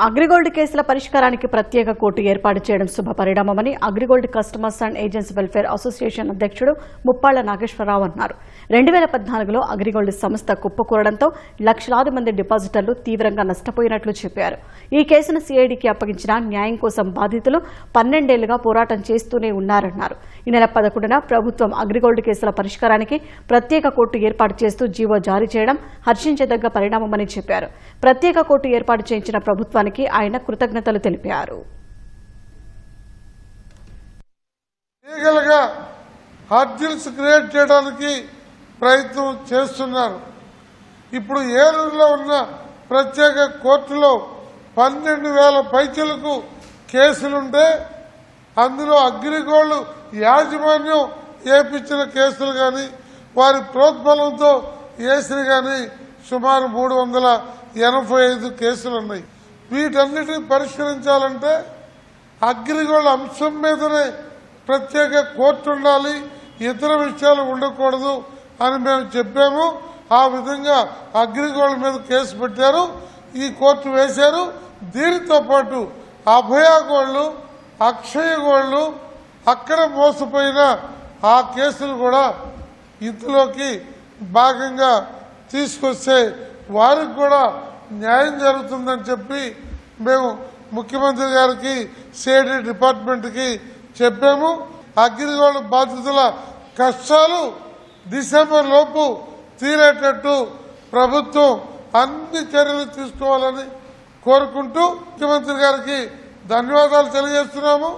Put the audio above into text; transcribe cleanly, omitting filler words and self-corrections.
అగ్రిగోల్డ్ కేసుల పరిష్కారానికి ప్రత్యేక కోర్టు ఏర్పాటు చేయడం శుభ పరిణామమని AgriGold customers and agents welfare association అధ్యక్షుడు ముప్పాళ్ల నాగేశ్వరరావు అన్నారు. 2014లో అగ్రిగోల్డ్ సంస్థ కుప్పకూరడంతో లక్షలాది మంది డిపాజిటర్లు తీవ్రంగా నష్టపోయినట్లు చెప్పారు. ఈ కేసును సిఐడికి అప్పగించిన న్యాయం కోసం బాధితులు 12 ఏళ్లుగా పోరాటం చేస్తూనే ఉన్నారన్నారు. ఈ నెల 11న ప్రభుత్వం అగ్రిగోల్డ్ కేసుల పరిష్కారానికి ప్రత్యేక కోర్టు ఏర్పాటు చేస్తూ జీవో జారీ చేయడం హర్షించదగ్గ పరిణామమని చెప్పారు. ప్రత్యేక కోర్టు ఏర్పాటు చేయించిన ప్రభుత్వానికి ఆయన కృతజ్ఞతలు తెలిపారు. లీగల్గా హర్జిల్స్ క్రియేట్ చేయడానికి ప్రయత్నం చేస్తున్నారు. ఇప్పుడు ఏలూరులో ఉన్న ప్రత్యేక కోర్టులో 12,000 పైచలకు కేసులుంటే అందులో అగ్రిగోల్డ్ యాజమాన్యం ఏపించిన కేసులు కానీ వారి ప్రోద్బలంతో వేసిన కానీ సుమారు 385 కేసులున్నాయి. వీటన్నిటిని పరిష్కరించాలంటే అగ్రిగోల్డ్ అంశం మీదనే ప్రత్యేక కోర్టు ఉండాలి, ఇతర విషయాలు ఉండకూడదు అని మేము చెప్పాము. ఆ విధంగా అగ్రిగోల్డ్ మీద కేసు పెట్టారు, ఈ కోర్టు వేశారు. దీనితో పాటు అభయ గోల్డ్, అక్షయ గోల్డ్ అక్కడ మోసపోయిన ఆ కేసులు కూడా ఇందులోకి భాగంగా తీసుకొస్తే వారికి కూడా న్యాయం జరుగుతుందని చెప్పి మేము ముఖ్యమంత్రి గారికి సిఐడి డిపార్ట్మెంట్కి చెప్పాము. అగ్రిగోల్డ్ బాధితుల కష్టాలు డిసెంబర్ లోపు తీరేటట్టు ప్రభుత్వం అన్ని చర్యలు తీసుకోవాలని కోరుకుంటూ ముఖ్యమంత్రి గారికి ధన్యవాదాలు తెలియజేస్తున్నాము.